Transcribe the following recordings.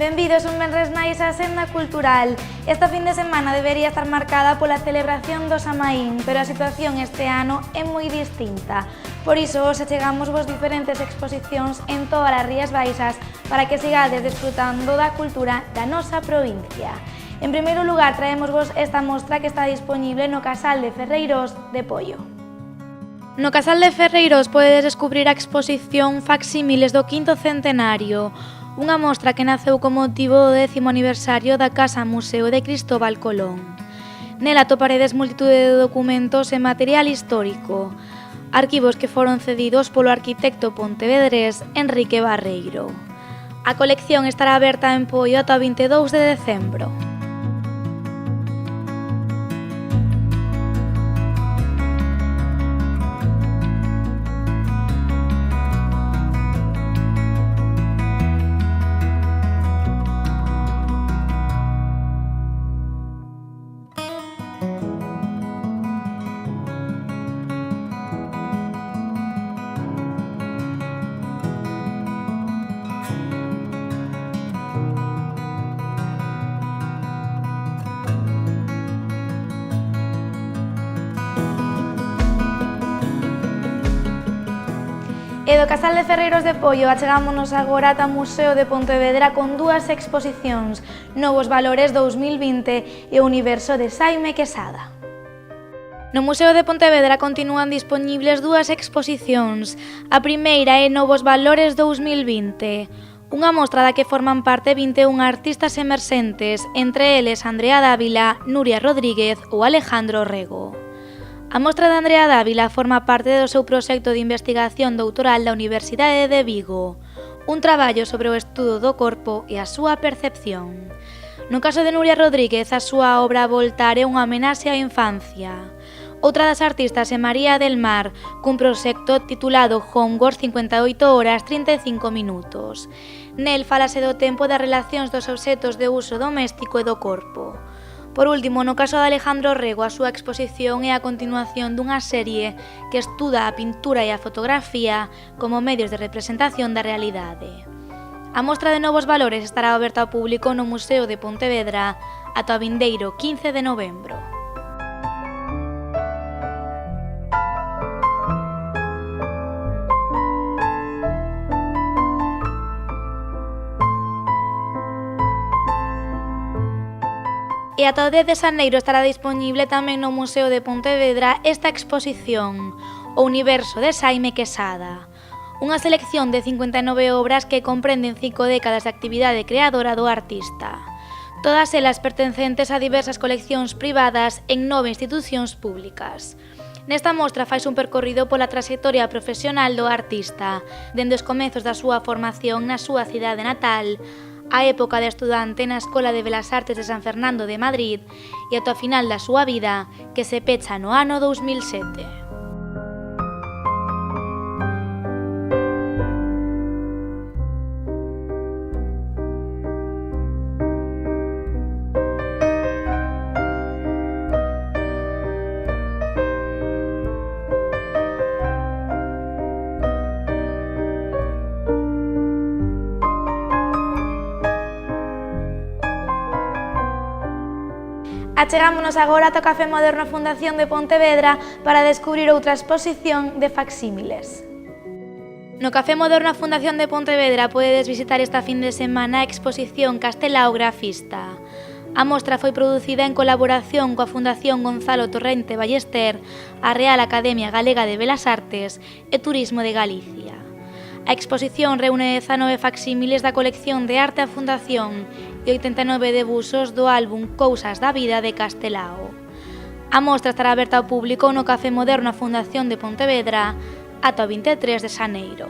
Benvidos un venres máis á Senda Cultural. Esta fin de semana debería estar marcada pola celebración do Samaín, pero a situación este ano é moi distinta. Por iso, hoxe chegamos vos diferentes exposicións en todas as Rías Baixas para que sigades desfrutando da cultura da nosa provincia. En primeiro lugar, traémosvos esta mostra que está disponible no Casal de Ferreiros de Poio. No Casal de Ferreiros podedes descubrir a exposición Facsímiles do quinto centenario, unha mostra que naceu con motivo do 10º aniversario da Casa Museo de Cristóbal Colón. Nela atoparedes multitude de documentos e material histórico, arquivos que foron cedidos polo arquitecto pontevedrés Enrique Barreiro. A colección estará aberta en Poio ata o 22 de decembro. E do Casal de Ferreiros de Poio achegámonos agora ata o Museo de Pontevedra con dúas exposicións, Novos Valores 2020 e o Universo de Xaime Quesada. No Museo de Pontevedra continúan dispoñibles dúas exposicións. A primeira é Novos Valores 2020, unha mostra da que forman parte 21 artistas emerxentes, entre eles Andrea Dávila, Nuria Rodríguez ou Alejandro Rego. A mostra de Andrea Dávila forma parte do seu proxecto de investigación doutoral da Universidade de Vigo, un traballo sobre o estudo do corpo e a súa percepción. No caso de Nuria Rodríguez, a súa obra Voltar é unha homenaxe á infancia. Outra das artistas é María del Mar, cun proxecto titulado Homework 58 horas 35 minutos. Nel falase do tempo das relacións dos obxetos de uso doméstico e do corpo. Por último, no caso de Alejandro Rego, a súa exposición é a continuación dunha serie que estuda a pintura e a fotografía como medios de representación da realidade. A mostra de Novos Valores estará aberta ao público no Museo de Pontevedra ata o vindeiro 15 de novembro. E ata o 10 de xaneiro estará disponible tamén no Museo de Pontevedra esta exposición, O Universo de Xaime Quesada, unha selección de 59 obras que comprenden 5 décadas de actividade creadora do artista. Todas elas pertencentes a diversas coleccións privadas en 9 institucións públicas. Nesta mostra faise un percorrido pola traxectoria profesional do artista, dende os comezos da súa formación na súa cidade natal, a época de estudante na Escola de Belas Artes de San Fernando de Madrid e ata o final da súa vida, que se pecha no ano 2007. Achegámonos agora ata o Café Moderno Fundación de Pontevedra para descubrir outra exposición de facsímiles. No Café Moderno Fundación de Pontevedra podedes visitar esta fin de semana a exposición Castelao Grafista. A mostra foi producida en colaboración coa Fundación Gonzalo Torrente Ballester, a Real Academia Galega de Belas Artes e Turismo de Galicia. A exposición reúne 19 facsímiles da colección de arte a Fundación e 89 debuxos do álbum Cousas da vida de Castelao. A mostra estará aberta ao público no Café Moderno a Fundación de Pontevedra ata o 23 de xaneiro.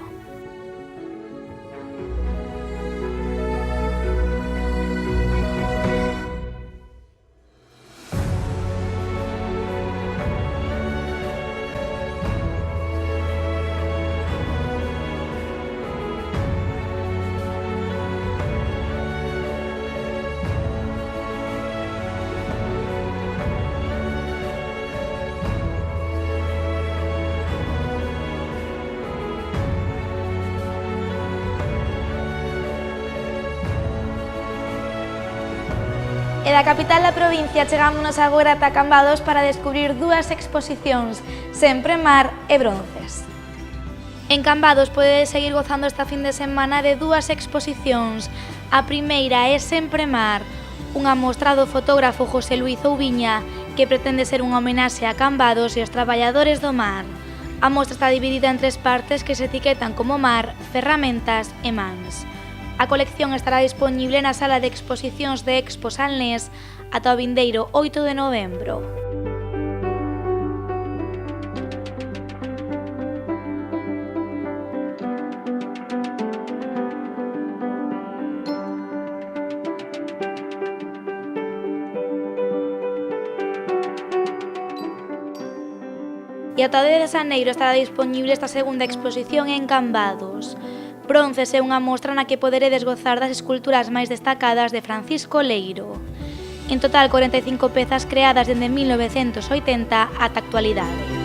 E da capital da provincia chegámonos agora ata Cambados para descubrir dúas exposicións, Sempre Mar e Bronces. En Cambados podedes seguir gozando esta fin de semana de dúas exposicións. A primeira é Sempre Mar, unha mostra do fotógrafo José Luís Oubiña que pretende ser unha homenaxe a Cambados e aos traballadores do mar. A mostra está dividida en 3 partes que se etiquetan como mar, ferramentas e mans. A colección estará dispoñible na sala de exposicións de Expo Salnés ata o vindeiro 8 de novembro. E ata o 10 de xaneiro estará dispoñible esta segunda exposición en Cambados. Bronces é unha mostra na que poderedes gozar das esculturas máis destacadas de Francisco Leiro. En total, 45 pezas creadas dende 1980 ata a actualidade.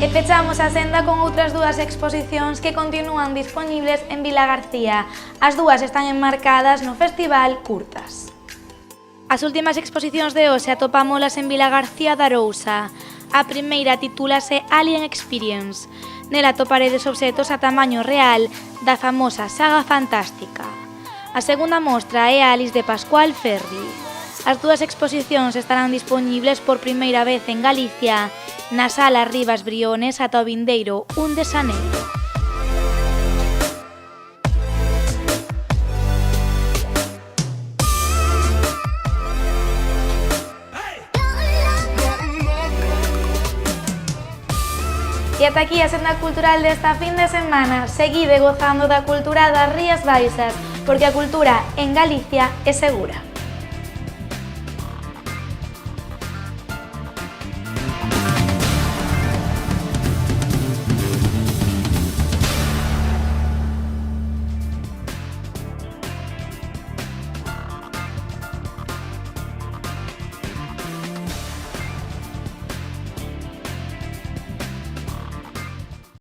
E pechamos a senda con outras dúas exposicións que continúan dispoñibles en Vilagarcía. As dúas están enmarcadas no Festival Curtas. As últimas exposicións de hoxe atopámolas en Vilagarcía de Arousa. A primeira titúlase Alien Experience. Nela atoparedes obxetos a tamaño real da famosa saga fantástica. A segunda mostra é Alice de Pascual Ferri. As dúas exposicións estarán dispoñibles por primeira vez en Galicia na Sala Rivas Briones ata o vindeiro 1 de xaneiro. E ata aquí a senda cultural desta fin de semana. Seguide gozando da cultura das Rías Baixas, porque a cultura en Galicia é segura.